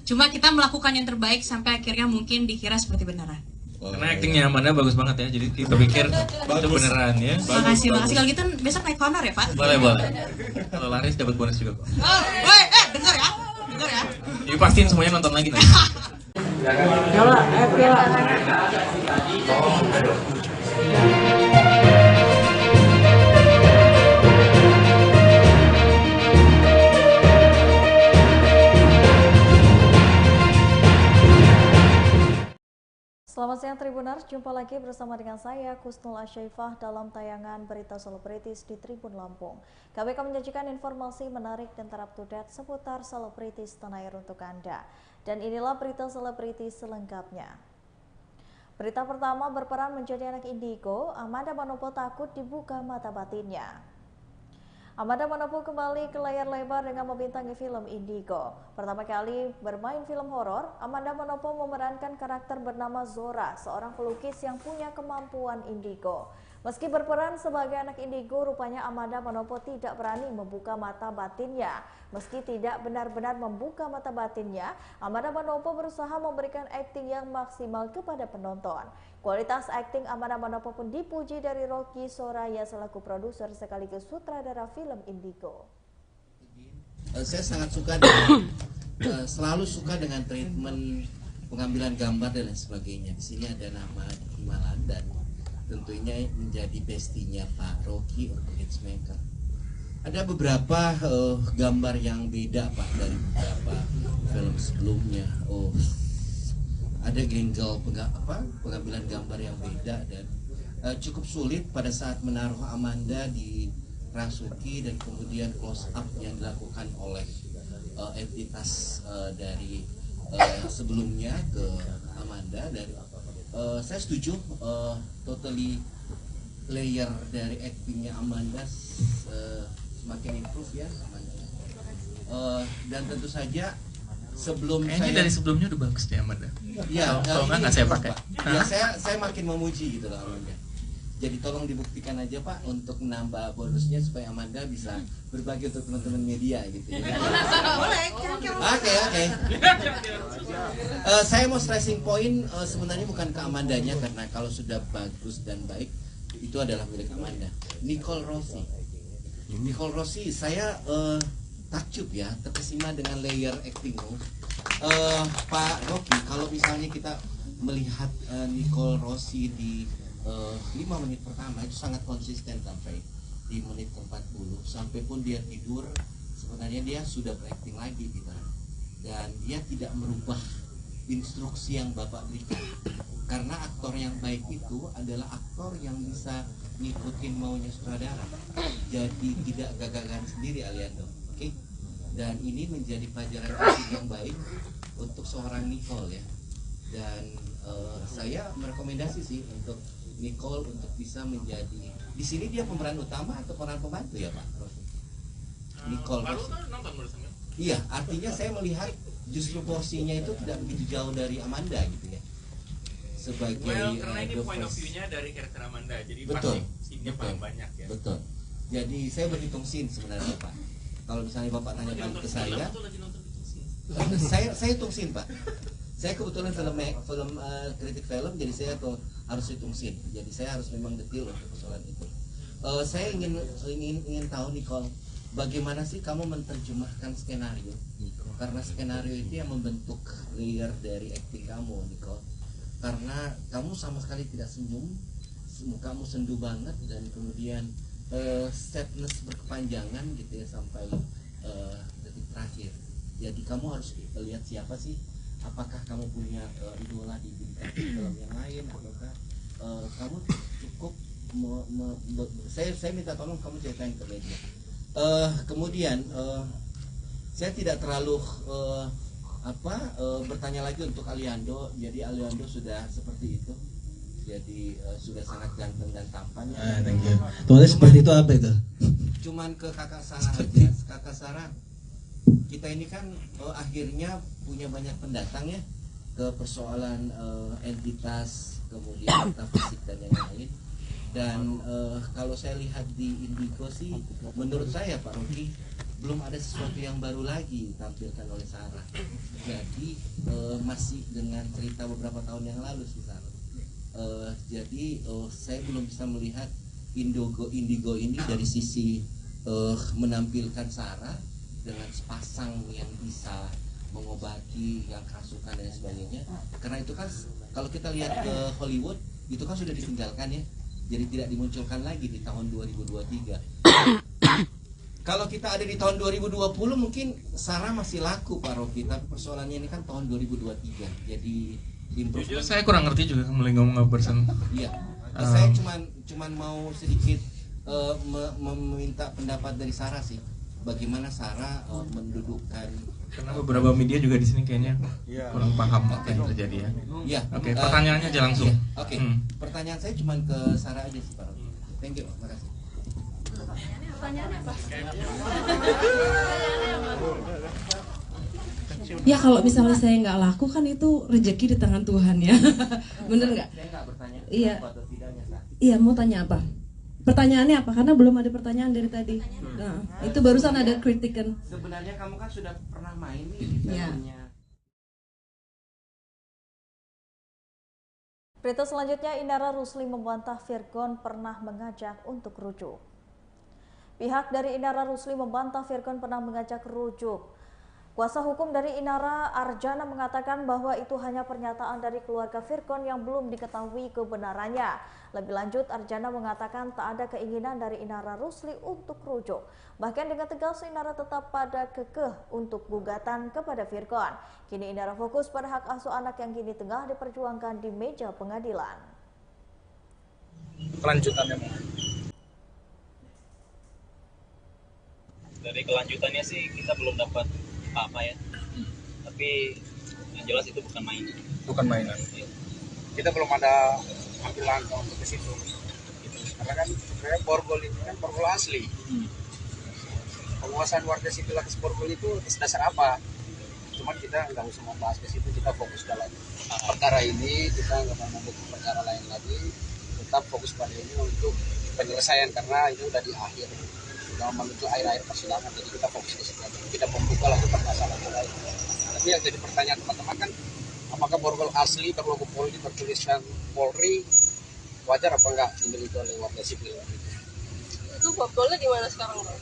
Cuma kita melakukan yang terbaik sampai akhirnya mungkin dikira seperti beneran. Karena aktingnya Amanda bagus banget ya, jadi kita pikir itu beneran ya. Makasih. Kalau gitu besok naik honor ya Pak? Boleh. Kalau laris dapat bonus juga kok. Dengar ya. Jadi pastiin semuanya nonton lagi nanti. Selamat siang Tribuners, jumpa lagi bersama dengan saya Kusnul Asyaifah dalam tayangan Berita Selebritis di Tribun Lampung. Kami akan menyajikan informasi menarik dan terupdate seputar selebritis tanah air untuk Anda. Dan inilah berita selebritis selengkapnya. Berita pertama, berperan menjadi anak indigo, Amanda Manopo takut dibuka mata batinnya. Amanda Manopo kembali ke layar lebar dengan membintangi film Indigo. Pertama kali bermain film horor, Amanda Manopo memerankan karakter bernama Zora, seorang pelukis yang punya kemampuan indigo. Meski berperan sebagai anak indigo, rupanya Amanda Manopo tidak berani membuka mata batinnya. Meski tidak benar-benar membuka mata batinnya, Amanda Manopo berusaha memberikan akting yang maksimal kepada penonton. Kualitas akting Amanda Manopo pun dipuji dari Rocky Soraya selaku produser sekaligus sutradara film Indigo. Saya sangat suka dengan, selalu suka dengan treatment pengambilan gambar dan lain sebagainya. Di sini ada nama Himalan dan tentunya menjadi bestinya Pak Rocky untuk Hitchmaker. Ada beberapa gambar yang beda Pak dari beberapa film sebelumnya. Ada angle pengambilan gambar yang beda dan cukup sulit pada saat menaruh Amanda di Rasuki dan kemudian close up yang dilakukan oleh entitas dari sebelumnya ke Amanda. Dan saya setuju totally layer dari actingnya Amanda semakin improve ya Amanda. Dan tentu saja sebelum Kayaknya dari sebelumnya udah bagus deh Amanda. Ya, kalau nggak saya pakai. Ya, saya makin memuji gitu loh Amanda. Jadi tolong dibuktikan aja Pak untuk menambah bonusnya supaya Amanda bisa berbagi untuk teman-teman media gitu ya. Boleh. Oke. Saya mau stressing point sebenarnya bukan ke Amandanya karena kalau sudah bagus dan baik itu adalah milik Amanda. Nicole Rossi saya takjub ya, terkesima dengan layer actingmu. Pak Rocky, kalau misalnya kita melihat Nicole Rossi di 5 menit pertama itu sangat konsisten sampai di menit ke-40, sampai pun dia tidur sebenarnya dia sudah berakting lagi gitu. Dan dia tidak merubah instruksi yang Bapak berikan. Karena aktor yang baik itu adalah aktor yang bisa ngikutin maunya sutradara. Jadi tidak gagagan sendiri Aliando. Oke? Dan ini menjadi pelajaran akting yang baik untuk seorang Nicole ya. Dan saya merekomendasi sih untuk Nicole untuk bisa menjadi di sini dia pemeran utama atau pemeran pembantu ya Pak? Nicole. Iya, artinya saya melihat justru porsinya itu tidak begitu jauh dari Amanda gitu ya. Sebagai karena ini point of view-nya dari karakter Amanda, jadi betul, pasti scene-nya paling banyak ya. Betul. Jadi saya berhitung scene sebenarnya Pak. Kalau misalnya Bapak tanya balik ke saya hitung scene Pak. Saya kebetulan film kritik film, jadi saya harus hitung scene. Jadi saya harus memang detail untuk persoalan itu. Saya ingin tahu Nicole, bagaimana sih kamu menerjemahkan skenario? Karena skenario itu yang membentuk layer dari acting kamu Nicole. Karena kamu sama sekali tidak senyum, mukamu sendu banget dan kemudian sadness berkepanjangan gitu ya sampai detik terakhir. Jadi kamu harus lihat siapa sih? Apakah kamu punya idola di bintang film yang lain ataukah kamu cukup saya minta tolong kamu ceritain ke media. Kemudian saya tidak terlalu bertanya lagi untuk Aliando. Jadi Aliando sudah seperti itu. Jadi sudah sangat ganteng dan tampan. Thank you. Tulisnya seperti itu apa itu? Cuman ke Kakak Sarah aja. Kakak Sarah, kita ini kan akhirnya punya banyak pendatang ya ke persoalan entitas, kemudian metafisik dan yang lain. Dan kalau saya lihat di Indigo sih, menurut saya Pak Rocky belum ada sesuatu yang baru lagi ditampilkan oleh Sarah. Jadi masih dengan cerita beberapa tahun yang lalu sih. Jadi saya belum bisa melihat Indigo ini dari sisi menampilkan Sarah dengan sepasang yang bisa mengobati yang kerasukan dan sebagainya. Karena itu kan kalau kita lihat ke Hollywood itu kan sudah ditinggalkan ya. Jadi tidak dimunculkan lagi di tahun 2023. Kalau kita ada di tahun 2020 mungkin Sarah masih laku Pak Rofi, tapi persoalannya ini kan tahun 2023. Jadi Jujur saya kurang ngerti juga mulai ngomong apa persen. Iya. Saya cuman mau sedikit meminta pendapat dari Sarah sih. Bagaimana Sarah mendudukkan, karena beberapa media juga di sini kayaknya kurang paham apa yang terjadi ya. Iya. Oke, pertanyaannya aja langsung. Iya. Oke. Pertanyaan saya cuman ke Sarah aja sih Pak Rofi. Thank you, makasih. Pertanyaannya apa? Ya kalau misalnya saya nggak laku kan itu rezeki di tangan Tuhan ya. Bener nggak? Saya nggak bertanya. Iya. Atau tidaknya Sarah. Iya, mau tanya apa? Pertanyaannya apa? Karena belum ada pertanyaan dari tadi. Nah, itu barusan ada kritikan. Sebenarnya kamu kan sudah pernah main nih di Iya. filmnya. Berita selanjutnya, Indara Rusli membantah Virgon pernah mengajak untuk rujuk. Pihak dari Indara Rusli membantah Virgon pernah mengajak rujuk. Kuasa hukum dari Inara, Arjana, mengatakan bahwa itu hanya pernyataan dari keluarga Virgon yang belum diketahui kebenarannya. Lebih lanjut, Arjana mengatakan tak ada keinginan dari Inara Rusli untuk rujuk. Bahkan dengan tegas, Inara tetap pada kekeh untuk gugatan kepada Virgon. Kini Inara fokus pada hak asuh anak yang kini tengah diperjuangkan di meja pengadilan. Kelanjutannya, dari kelanjutannya sih kita belum dapat apa ya, tapi yang jelas itu bukan main. Bukan mainan. Kita belum ada ambil langkah untuk ke situ gitu. Karena kan sebenarnya borgol itu kan borgol asli. Penguasaan warga sipil atas borgol itu atas dasar apa? Cuman kita nggak usah membahas ke situ, kita fokus dalam perkara ini, kita nggak mau membuka perkara lain lagi, tetap fokus pada ini untuk penyelesaian karena itu udah di akhir. Kita menuju akhir-akhir persidangan, jadi kita fokus ke situ. Kita membuka lagi permasalahan yang lain. Tapi yang jadi pertanyaan teman-teman kan, apakah borgol asli berlogo Polri bertuliskan Polri wajar apa enggak dimiliki oleh warga sipil? Itu borgolnya di mana sekarang, Bang?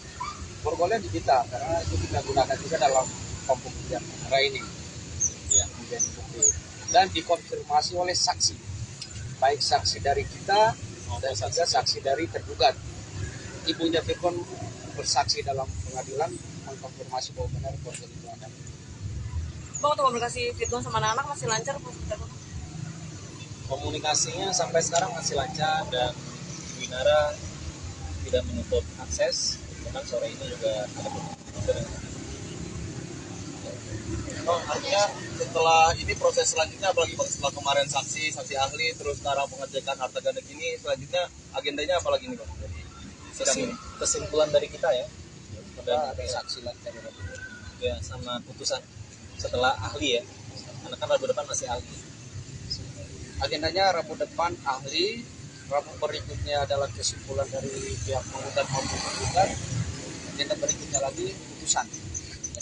Borgolnya di kita, karena itu kita gunakan juga dalam pembuktian perkara ini. Ya, dan dikonfirmasi oleh saksi, baik saksi dari kita dan juga saksi dari tergugat. Ibunya Virgon bersaksi dalam pengadilan mengkonfirmasi bahwa benar borgol itu ada. Bang, komunikasi Virgon sama anak masih lancar apa? Komunikasinya sampai sekarang masih lancar dan Winara tidak menutup akses. Bahkan sore ini juga ada pertemuan. Oh, artinya setelah ini proses selanjutnya, apalagi setelah kemarin saksi ahli, terus sekarang pengecekan harta ganda ini, selanjutnya agendanya apalagi nih Bang? Kesimpulan dari kita ya, dan saksi lagi ya sama putusan setelah ahli ya, karena kan Rabu depan masih ahli. Agendanya Rabu depan ahli, Rabu berikutnya adalah kesimpulan dari pihak penggugat maupun tergugat, agenda berikutnya lagi putusan.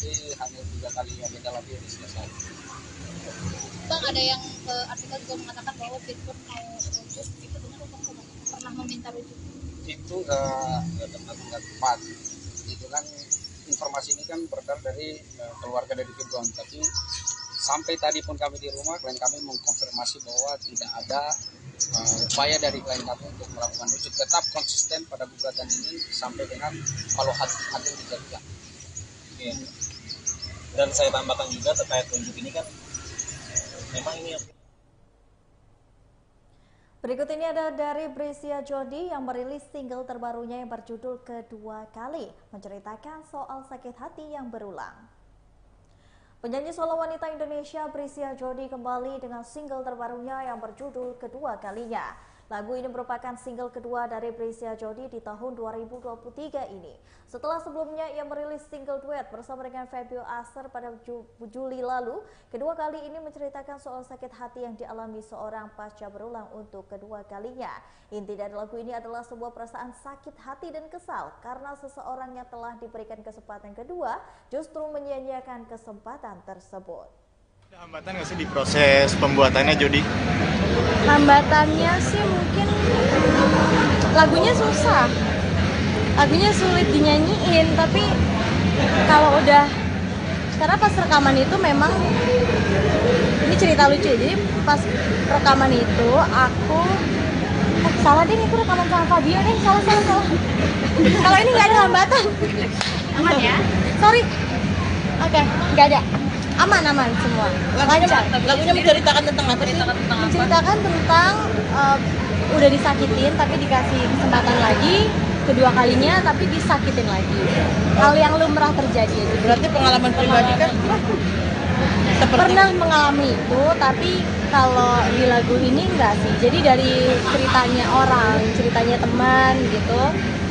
Jadi hanya 3 kali agenda lagi yang selesai. Bang, ada yang artikel juga mengatakan bahwa Virgon mau rujuk, itu benar atau enggak? Pernah meminta rujuk? Itu nggak tepat. Itu kan informasi ini kan beredar dari keluarga dari Virgon, tapi sampai tadi pun kami di rumah, klien kami mengkonfirmasi bahwa tidak ada upaya dari klien kami untuk melakukan rujuk, tetap konsisten pada gugatan ini sampai dengan kalau hakim dijadikan. Ya. Dan saya tambahkan juga terkait rujuk ini kan memang ini yang Berikut ini ada dari Brescia Jody yang merilis single terbarunya yang berjudul Kedua Kali, menceritakan soal sakit hati yang berulang. Penyanyi solo wanita Indonesia Brescia Jody kembali dengan single terbarunya yang berjudul Kedua Kalinya. Lagu ini merupakan single kedua dari Brescia Jody di tahun 2023 ini. Setelah sebelumnya ia merilis single duet bersama dengan Fabio Aster pada Juli lalu, Kedua Kali ini menceritakan soal sakit hati yang dialami seorang pasca berulang untuk kedua kalinya. Inti dari lagu ini adalah sebuah perasaan sakit hati dan kesal karena seseorang yang telah diberikan kesempatan kedua justru menyia-nyiakan kesempatan tersebut. Ada hambatan nggak sih di proses pembuatannya, Jody? Hambatannya sih mungkin lagunya susah, lagunya sulit dinyanyiin, tapi kalau udah, karena pas rekaman itu memang, ini cerita lucu, jadi pas rekaman itu aku, salah deh, aku rekaman sama Fabio deh, salah. Kalau ini nggak ada hambatan. Aman ya? Sorry. Oke, nggak ada. Aman semua. Lancar. Lagunya menceritakan tentang apa sih? Menceritakan tentang udah disakitin tapi dikasih kesempatan lagi, kedua kalinya tapi disakitin lagi. Hal yang lumrah terjadi. Berarti pengalaman pribadi kan? Pernah mengalami itu, tapi kalau di lagu ini enggak sih. Jadi dari ceritanya orang, ceritanya teman gitu,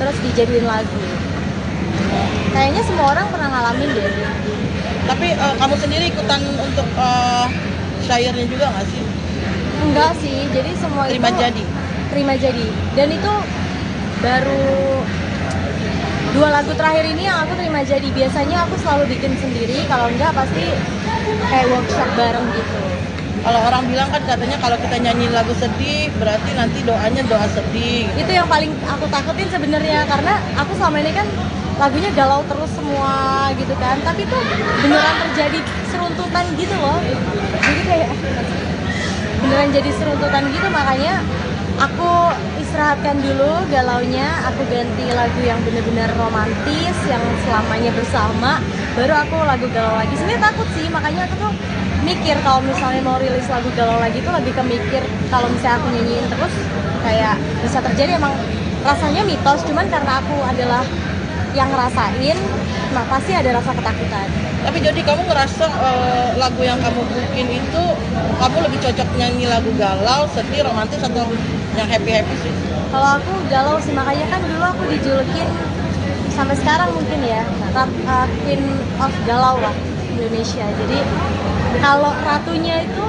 terus dijadiin lagu. Kayaknya semua orang pernah ngalamin deh. Tapi kamu sendiri ikutan untuk syairnya juga nggak sih? Enggak sih, jadi semua Terima itu jadi. terima jadi. Dan itu baru 2 lagu terakhir ini yang aku terima jadi. Biasanya aku selalu bikin sendiri, kalau enggak pasti kayak workshop bareng gitu. Kalau orang bilang kan katanya kalau kita nyanyi lagu sedih berarti nanti doanya doa sedih. Itu yang paling aku takutin sebenarnya, karena aku selama ini kan lagunya galau terus semua gitu kan, tapi tuh beneran terjadi seruntutan gitu loh. Jadi kayak beneran jadi seruntutan gitu, makanya aku istirahatkan dulu galaunya, aku ganti lagu yang bener-bener romantis yang selamanya bersama, baru aku lagu galau lagi. Sebenarnya takut sih, makanya aku tuh mikir kalau misalnya mau rilis lagu galau lagi tuh lebih ke mikir kalau misalnya aku nyanyiin terus kayak bisa terjadi. Emang rasanya mitos, cuman karena aku adalah yang ngerasain, nah pasti ada rasa ketakutan. Tapi jadi kamu ngerasa lagu yang kamu bikin itu kamu lebih cocok nyanyi lagu galau, sedih, romantis atau yang happy sih? Kalau aku galau sih, makanya kan dulu aku dijulukin sampai sekarang mungkin ya Queen of Galau lah Indonesia. Jadi kalau ratunya itu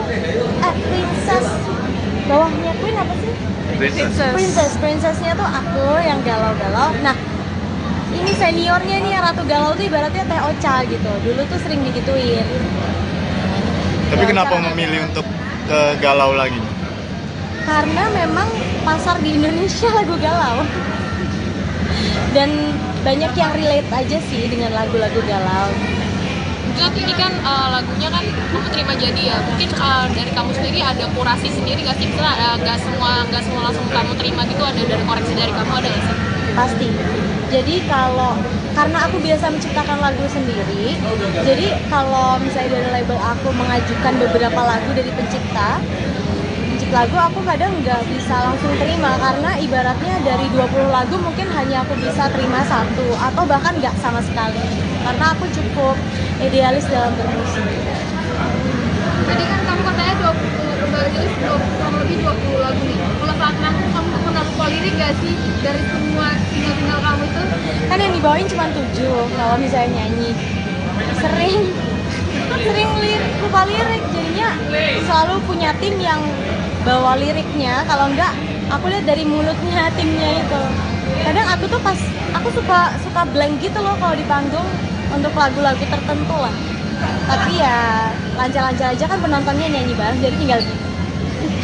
princess, bawahnya Queen apa sih? Princessnya tuh aku yang galau-galau. Nah, ini seniornya nih yang ratu galau tuh ibaratnya Teh Ocha gitu. Dulu tuh sering digituin. Tapi kenapa memilih untuk ke galau lagi? Karena memang pasar di Indonesia lagu galau. Dan banyak yang relate aja sih dengan lagu-lagu galau. Jod, ini kan lagunya kan kamu terima jadi ya. Mungkin dari kamu sendiri ada kurasi sendiri nggak sih? Misalnya nggak semua langsung kamu terima gitu, ada dari koreksi dari kamu, ada nggak sih? Pasti. Jadi karena aku biasa menciptakan lagu sendiri, jadi kalau misalnya dari label aku mengajukan beberapa lagu dari pencipta lagu, aku kadang nggak bisa langsung terima, karena ibaratnya dari 20 lagu mungkin hanya aku bisa terima 1 atau bahkan nggak sama sekali, karena aku cukup idealis dalam bermusik. Tadi kan kamu katanya kurang lebih 20 lagu nih. Kalau saat kamu pernah lupa lirik gak sih dari semua single-single kamu itu? Kan yang dibawain cuma 7 kalau misalnya nyanyi. Sering lupa lirik, jadinya selalu punya tim yang bawa liriknya. Kalau enggak, aku lihat dari mulutnya timnya itu. Kadang aku tuh aku suka blank gitu loh kalau di panggung untuk lagu-lagu tertentu lah. Tapi ya lancar-lancar aja kan, penontonnya nyanyi bareng, jadi tinggal gitu.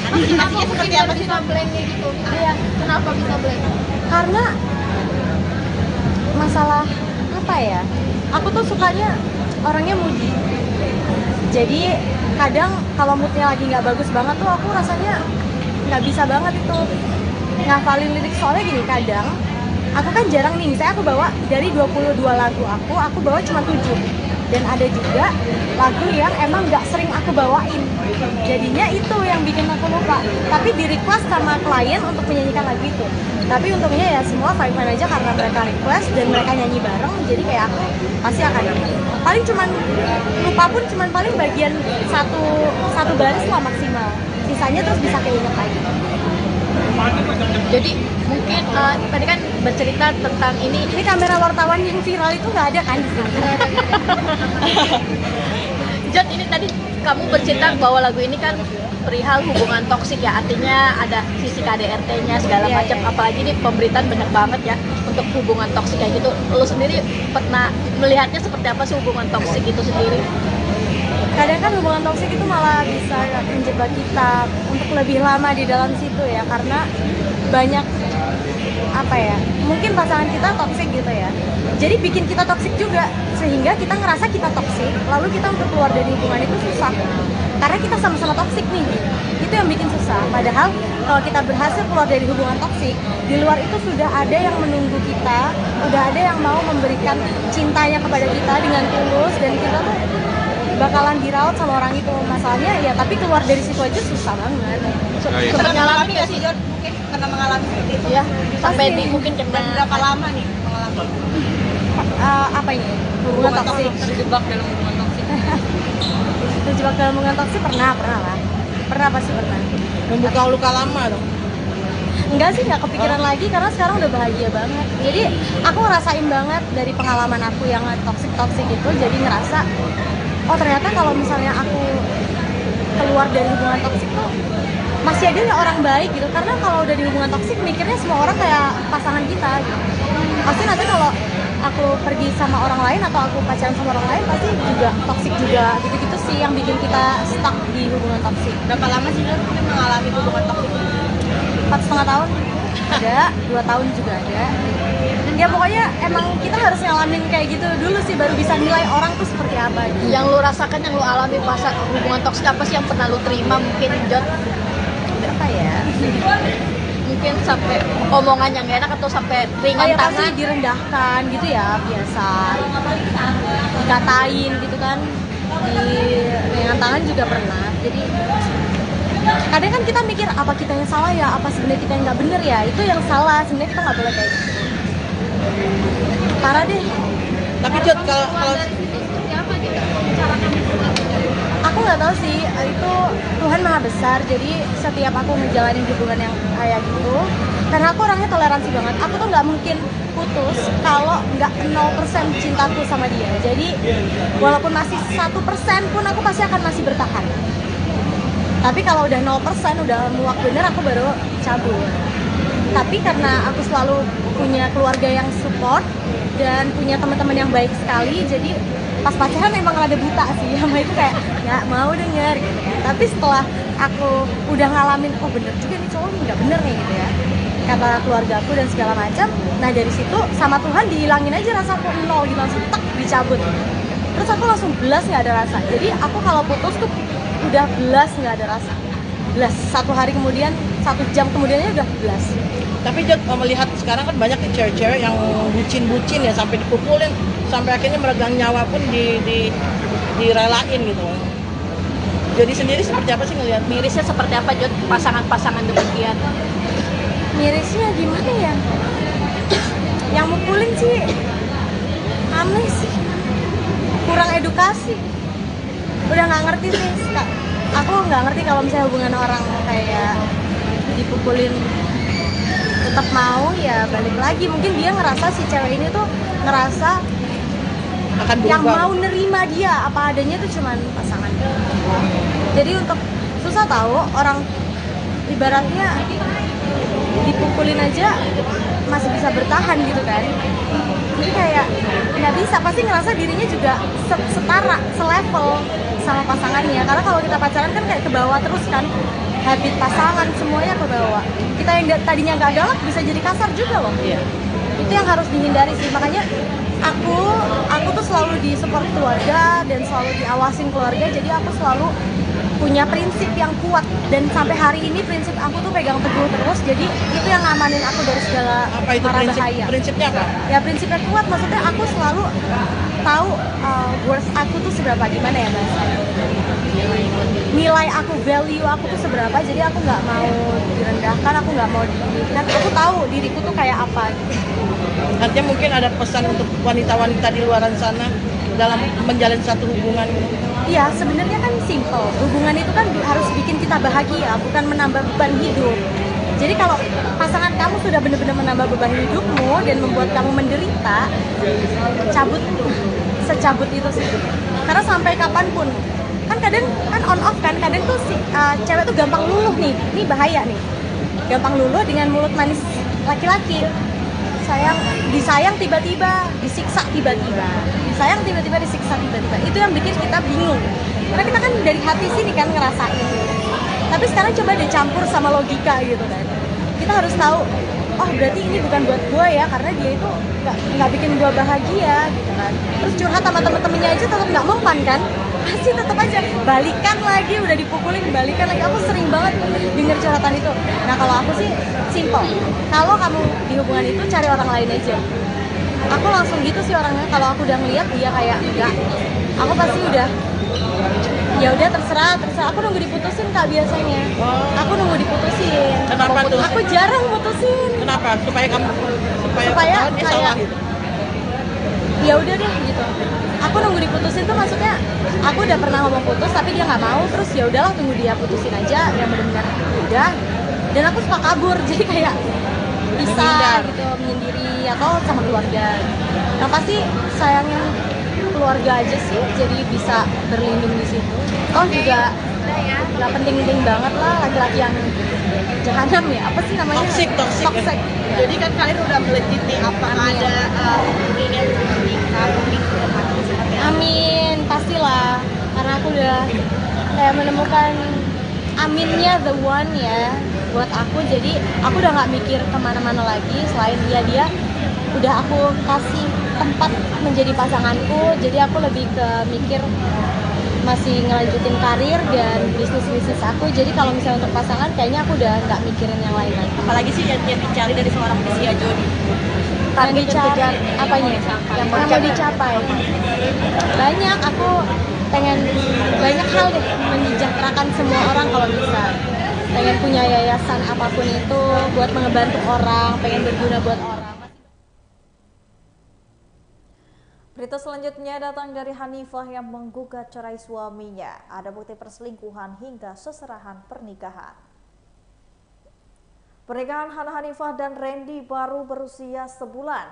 Maksudnya seperti apa sih blanknya gitu? Iya. Kenapa bisa blank? Karena masalah apa ya? Aku tuh sukanya orangnya moody. Jadi kadang kalau moodnya lagi nggak bagus banget tuh aku rasanya nggak bisa banget itu ngafalin lirik. Soalnya gini, kadang aku kan jarang nih, misalnya aku bawa dari 22 lagu aku bawa cuma 7. Dan ada juga lagu yang emang nggak sering aku bawain, jadinya itu yang bikin aku lupa. Tapi di request sama klien untuk menyanyikan lagu itu. Tapi untungnya ya semua fine-fine aja karena mereka request dan mereka nyanyi bareng. Jadi kayak aku pasti akan paling cuman lupa pun cuman paling bagian satu baris lah maksimal. Sisanya terus bisa keinget lagi. Jadi mungkin tadi kan bercerita tentang ini kamera wartawan yang viral itu nggak ada kan di sini. Jod, ini tadi kamu bercerita bahwa lagu ini kan perihal hubungan toksik ya, artinya ada sisi KDRT-nya segala macam. Apalagi ini pemberitaan banyak banget ya untuk hubungan toksik kayak gitu. Lu sendiri pernah melihatnya seperti apa sih hubungan toksik itu sendiri? kadang kan hubungan toksik itu malah bisa menjebak kita untuk lebih lama di dalam situ ya, karena banyak apa ya, mungkin pasangan kita toksik gitu ya, jadi bikin kita toksik juga, sehingga kita ngerasa kita toksik, lalu kita untuk keluar dari hubungan itu susah karena kita sama-sama toksik nih. Itu yang bikin susah. Padahal kalau kita berhasil keluar dari hubungan toksik, di luar itu sudah ada yang menunggu kita, udah ada yang mau memberikan cintanya kepada kita dengan tulus, dan kita tuh bakalan dirawat sama orang itu. Masalahnya ya, tapi keluar dari situ aja susah banget. Pernah mengalami nggak sih, Jon? Mungkin pernah mengalami seperti itu ya? Sampai di mungkin berapa lama nih mengalami? Apa ini? Hubungan toksik. Terjebak dalam hubungan toksik. Terjebak dalam hubungan toksik pernah lah. Pernah, pasti pernah. Membuka luka lama dong. Enggak sih, nggak kepikiran lagi karena sekarang udah bahagia banget. Jadi aku ngerasain banget dari pengalaman aku yang toksik itu, jadi ngerasa oh ternyata kalau misalnya aku keluar dari hubungan toksik tuh masih ada orang baik gitu. Karena kalau udah di hubungan toksik mikirnya semua orang kayak pasangan kita gitu. Pasti nanti kalau aku pergi sama orang lain atau aku pacaran sama orang lain pasti juga toksik juga, gitu-gitu sih yang bikin kita stuck di hubungan toksik. Berapa lama sih Jon mungkin mengalami hubungan toksik? 4,5 tahun ada, 2 tahun juga ada. Ya pokoknya emang kita harus ngalamin kayak gitu dulu sih baru bisa nilai orang tuh seperti apa gitu. Yang lu rasakan, yang lu alami pas hubungan toksik apa sih yang pernah lu terima mungkin, Jon? Apa ya? Mungkin sampai omongan yang gak enak atau sampai ringan ya, tangan? pasti direndahkan gitu ya, biasa dikatain gitu kan, di ringan tangan juga pernah. Jadi kadang kan kita mikir apa kita yang salah ya, apa sebenarnya kita yang nggak bener ya, itu yang salah, sebenarnya kita nggak boleh kayak gitu. Parah deh. Tapi Jod, kalau aku nggak tahu sih, itu Tuhan Maha Besar. Jadi setiap aku ngejalanin hubungan yang kayak gitu, karena aku orangnya toleransi banget, aku tuh nggak mungkin putus kalau nggak 0% cintaku sama dia. Jadi walaupun masih 1% pun aku pasti akan masih bertahan. Tapi kalau udah 0%, udah muak bener, aku baru cabut. Tapi karena aku selalu punya keluarga yang support dan punya teman-teman yang baik sekali, jadi pas pacaran emang rada buta sih sama itu, kayak nggak mau denger gitu kan. Tapi setelah aku udah ngalamin, oh bener juga nih cowok nggak bener nih gitu ya, kata keluargaku dan segala macam. Nah dari situ sama Tuhan dihilangin aja rasa aku 0 gitu, langsung tek dicabut. Terus aku langsung belas nggak ada rasa. Jadi aku kalau putus tuh udah belas nggak ada rasa. Belas, 1 hari kemudian, 1 jam kemudiannya udah belas. Tapi Jod, melihat sekarang kan banyak cewek-cewek yang bucin-bucin ya, sampai dipukulin, sampai akhirnya meregang nyawa pun direlain gitu. Jadi sendiri seperti apa sih ngelihat? Mirisnya seperti apa Jod, pasangan-pasangan demikian? Mirisnya gimana ya? Yang mukulin sih aneh sih, kurang edukasi. Udah nggak ngerti sih, aku nggak ngerti kalau misalnya hubungan orang kayak dipukulin tetap mau ya balik lagi. Mungkin dia ngerasa si cewek ini tuh ngerasa akan berubah, yang mau nerima dia apa adanya tuh cuman pasangan. Jadi untuk susah tahu orang, ibaratnya dipukulin aja masih bisa bertahan gitu kan. Jadi kayak nggak bisa, pasti ngerasa dirinya juga setara, selevel sama pasangannya. Karena kalau kita pacaran kan kayak ke bawah terus kan, habit pasangan semuanya ke bawah. Kita yang tadinya nggak galak bisa jadi kasar juga loh. Iya. Itu yang harus dihindari sih. Makanya aku tuh selalu di support keluarga dan selalu diawasin keluarga. Jadi aku selalu punya prinsip yang kuat, dan sampai hari ini prinsip aku tuh pegang teguh terus. Jadi itu yang ngamanin aku dari segala mara bahaya. Prinsipnya apa? Ya prinsipnya kuat, maksudnya aku selalu tahu worth aku tuh seberapa, gimana ya bahasanya, nilai aku, value aku tuh seberapa. Jadi aku nggak mau direndahkan, aku nggak mau diinikan, aku tahu diriku tuh kayak apa gitu. Artinya mungkin ada pesan untuk wanita-wanita di luar sana dalam menjalin satu hubungan. Iya, sebenarnya kan simple. Hubungan itu kan harus bikin kita bahagia, bukan menambah beban hidup. Jadi kalau pasangan kamu sudah benar-benar menambah beban hidupmu dan membuat kamu menderita, cabut, secabut itu sih. Karena sampai kapanpun, kan kadang kan on off kan, kadang tuh si cewek tuh gampang luluh nih. Ini bahaya nih. Gampang luluh dengan mulut manis laki-laki. Disayang tiba-tiba, disiksa tiba-tiba, disayang tiba-tiba, disiksa tiba-tiba. Itu yang bikin kita bingung. karena kita kan dari hati sini kan ngerasain. Tapi sekarang coba deh campur sama logika gitu kan, kita harus tahu oh berarti ini bukan buat gue ya, karena dia itu nggak bikin gue bahagia gitu kan. Terus curhat sama temen-temennya aja tetap nggak mempan kan, pasti tetap aja balikan lagi, udah dipukulin balikan lagi. Aku sering banget denger curhatan itu. Nah kalau aku sih simple, kalau kamu di hubungan itu cari orang lain aja. Aku langsung gitu sih orangnya, kalau aku udah ngeliat dia kayak enggak, aku pasti udah ya udah terserah. Aku nunggu diputusin Kak biasanya. Aku nunggu diputusin. Kenapa tuh? Aku jarang mutusin. Kenapa? Supaya kamu supaya dia kayak salah gitu. Ya udah deh gitu. Aku nunggu diputusin tuh maksudnya aku udah pernah ngomong putus tapi dia nggak mau, terus ya udahlah tunggu dia putusin aja yang benar-benar udah. Dan aku suka kabur jadi kayak bisa gitu menyendiri atau sama keluarga. Yang pasti sayangnya keluarga aja sih, jadi bisa berlindung di situ. Oh juga nggak penting-penting banget lah laki-laki yang jahanam ya, apa sih namanya? Toxic. Jadi kan kalian udah melejiti apa ada keinginan menikah mungkin ke depan seperti apa? Amin, pastilah. Karena aku udah kayak menemukan aminnya the one ya buat aku. Jadi aku udah nggak mikir kemana-mana lagi selain dia udah aku kasih tempat menjadi pasanganku. Jadi aku lebih ke mikir masih ngelanjutin karir dan bisnis aku. Jadi kalau misalnya untuk pasangan kayaknya aku udah nggak mikirin yang lain lagi. Apalagi sih yang dicari dari seorang Sia Jody. Yang dicari apanya? Yang mau dicapai. Banyak, aku pengen banyak hal deh, menyejahterakan semua orang kalau bisa. Pengen punya yayasan apapun itu buat ngebantu orang, pengen berguna buat orang. Berita selanjutnya datang dari Hanifah yang menggugat cerai suaminya. Ada bukti perselingkuhan hingga seserahan pernikahan. Pernikahan Hana Hanifah dan Randy baru berusia sebulan.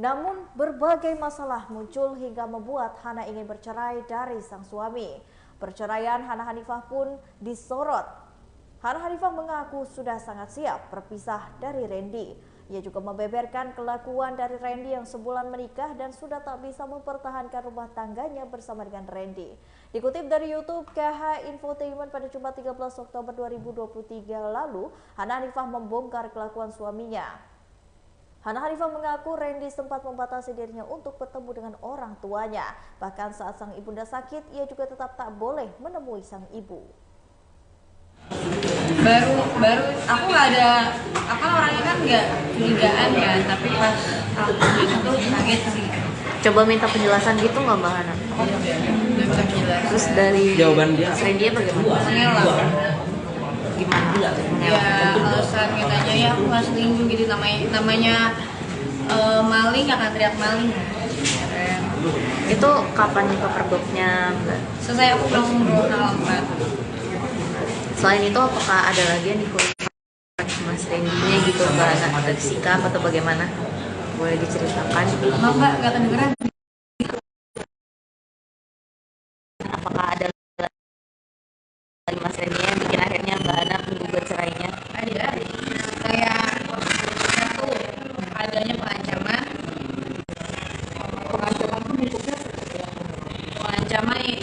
Namun berbagai masalah muncul hingga membuat Hana ingin bercerai dari sang suami. Perceraian Hana Hanifah pun disorot. Hana Hanifah mengaku sudah sangat siap berpisah dari Randy. Ia juga membeberkan kelakuan dari Randy yang sebulan menikah dan sudah tak bisa mempertahankan rumah tangganya bersama dengan Randy. Dikutip dari YouTube KH Infotainment pada Jumat 13 Oktober 2023 lalu, Hana Hanifah membongkar kelakuan suaminya. Hana Hanifah mengaku Randy sempat membatasi dirinya untuk bertemu dengan orang tuanya. Bahkan saat sang ibunda sakit, ia juga tetap tak boleh menemui sang ibu. baru aku nggak ada, aku orangnya kan nggak curigaan ya, tapi pas aku itu kaget sih. Coba minta penjelasan gitu nggak Mbak Hana? Nggak bisa penjelasan. Terus dari jawaban dia dia bagaimana? Mengelak. Gimana? Ya alasan katanya ya aku nggak selingkuh gitu, namanya maling nggak akan teriak maling. Itu kapan kepergoknya Mbak? Selesai aku pulang umroh tanggal 4. Selain itu apakah ada lagi yang dikulikan Mas Randy-nya gitu Mbak Hana? Ada sikap atau bagaimana? Boleh diceritakan? Mbak nggak kedengeran. Apakah ada lagi Mas Randy yang bikin akhirnya Mbak Hana menggugat cerainya? Ada, kayak satu adanya pengancaman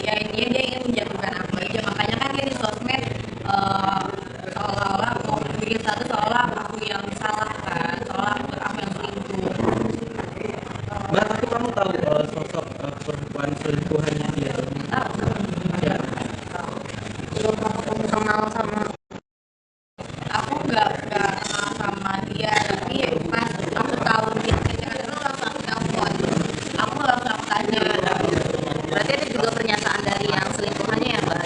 ya intinya dia ingin menjatuhkan aku aja, makanya kan dia di sosmed seolah-olah mau bikin satu seolah aku yang salah kan, seolah aku yang selingkuh. Mbak, tapi kamu tahu sosok perempuan selingkuhannya dia? Tahu. Ya. Belum kamu kenal sama? Aku nggak kenal sama dia, tapi pas aku tahu dia cerita itu langsung aku telepon, aku langsung tanya. Berarti ada juga pernyataan dari yang selingkuhannya ya Mbak?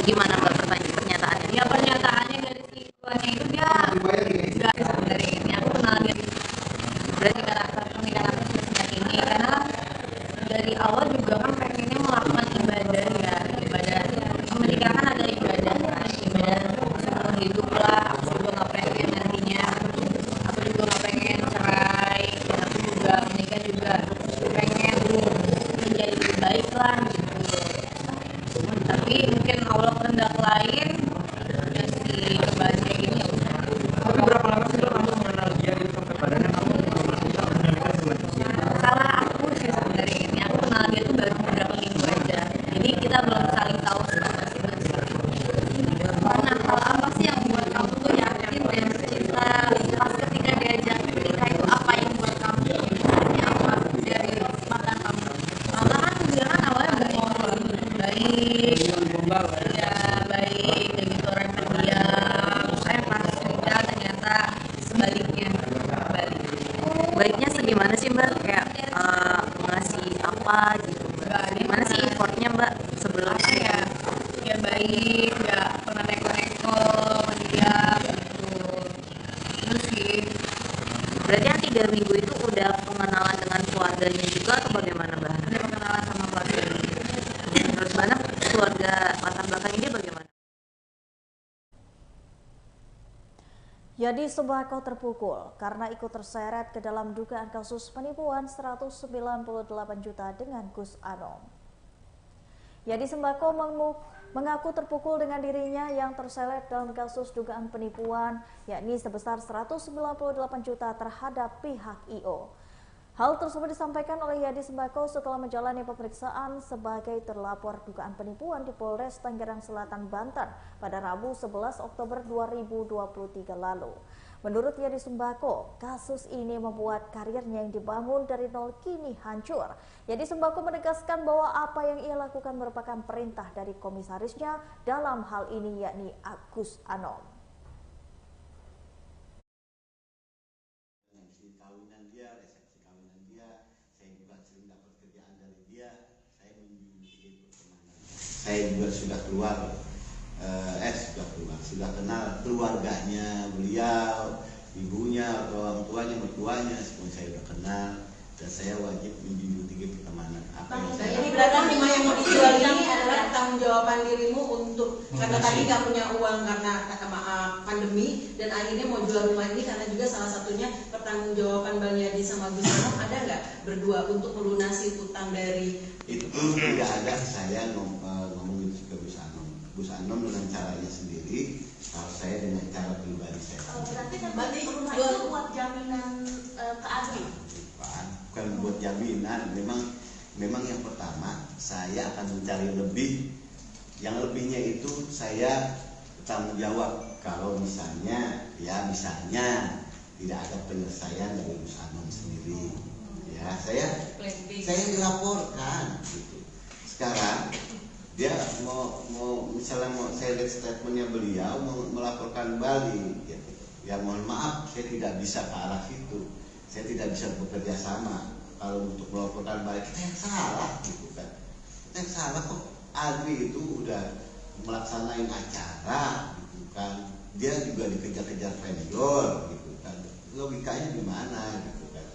Gimana Mbak pernyataannya? Ya pernyataannya dari selingkuhannya itu dia nggak dari ini, aku kenal dia berarti pernikahan aku sejak ini, karena dari awal juga kan pengennya melakukan ibadah ya, ibadah menikah kan ada ibadah kan, ibadah seumur hidup lah. Aku juga nggak pengen nantinya, aku juga nggak pengen cerai, aku juga menikah juga pengen menjadi lebih baik lah gitu. Tapi mungkin Allah kehendak lain dan si kebahagiaan ini ya udah. Tapi berapa lama sih kamu mengenal dia gitu sampai badannya kamu bisa menikah sama dia? Salah aku sih sebenarnya ini, aku kenal dia tuh baru beberapa minggu aja. ya baik dan gitu orang pendiam, pas nikah ternyata sebaliknya balik. Baiknya segimana sih Mbak? Kayak ngasih apa gitu Mbak? Gimana sih effortnya Mbak sebelum ya baik, nggak pernah neko-neko sama dia gitu. Terus sih berarti yang 3 minggu itu udah pengenalan dengan keluarganya juga atau bagaimana Mbak? udah pengenalan sama keluarga. Terus mana keluarga latar belakang dia bagaimana? Yadi Sembako terpukul karena ikut terseret ke dalam dugaan kasus penipuan 198 juta dengan Gus Anom. Yadi Sembako mengaku terpukul dengan dirinya yang terseret dalam kasus dugaan penipuan, yakni sebesar 198 juta terhadap pihak I.O. Hal tersebut disampaikan oleh Yadi Sembako setelah menjalani pemeriksaan sebagai terlapor dugaan penipuan di Polres Tangerang Selatan, Banten pada Rabu 11 Oktober 2023 lalu. Menurut Yadi Sembako, kasus ini membuat karirnya yang dibangun dari nol kini hancur. Yadi Sembako menegaskan bahwa apa yang ia lakukan merupakan perintah dari komisarisnya dalam hal ini, yakni Agus Anom. Saya juga sudah kenal keluarganya beliau, ibunya, orang tuanya, mertuanya, semua saya sudah kenal dan saya wajib menjunjung tinggi pertemanan. Ini berarti rumah yang mau dijual ini adalah tanggung jawaban dirimu untuk karena tadi nggak punya uang karena pandemi dan akhirnya mau jual rumah ini karena juga salah satunya pertanggungjawaban Bang Yadi sama Gus Anom, ada nggak berdua untuk melunasi utang dari itu? Tidak ada, saya ngomongin ke Gus Anom. Gus Anom dengan caranya sendiri, kalau saya dengan cara pribadi saya. Berarti rumah itu buat jaminan ke Adri? Bukan buat jaminan, memang yang pertama saya akan mencari lebih, yang lebihnya itu saya bertanggung jawab kalau misalnya tidak ada penyelesaian dari Gus Anom sendiri, ya saya dilaporkan gitu. Sekarang dia mau misalnya saya lihat statementnya beliau mau melaporkan balik gitu. Ya mohon maaf, saya tidak bisa ke arah situ, saya tidak bisa bekerja sama. Kalau untuk melaporkan balik kita yang salah gitu kan, kita yang salah kok. Adri itu udah melaksanain acara gitu kan, dia juga dikejar-kejar vendor gitu kan, logikanya gimana gitu kan.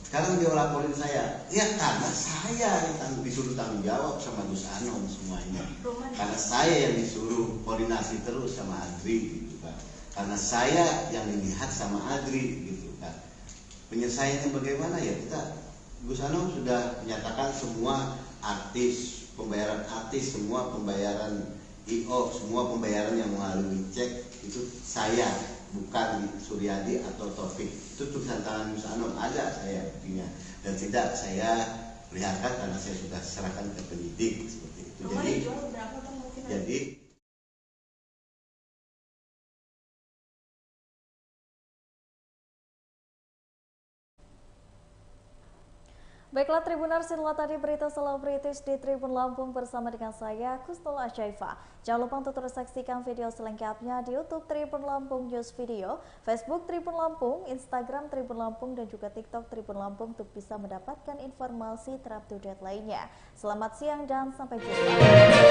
Sekarang dia laporin saya, ya karena saya yang disuruh tanggung jawab sama Gus Anom semuanya, karena saya yang disuruh koordinasi terus sama Adri gitu kan, karena saya yang dilihat sama Adri gitu kan. Penyelesaiannya bagaimana ya, kita Gus Anom sudah menyatakan semua pembayaran artis, semua pembayaran I.O, semua pembayaran yang melalui cek itu saya, bukan Suryadi atau Taufik. Itu tulisan tangan Gus Anom, ada saya buktinya, dan tidak saya perlihatkan karena saya sudah serahkan ke penyidik seperti itu. Jadi Baiklah Tribuners, inilah tadi berita selebritis di Tribun Lampung bersama dengan saya, Kusnul Asyaifah. Jangan lupa untuk terus saksikan video selengkapnya di YouTube Tribun Lampung News Video, Facebook Tribun Lampung, Instagram Tribun Lampung, dan juga TikTok Tribun Lampung untuk bisa mendapatkan informasi terupdate lainnya. Selamat siang dan sampai jumpa.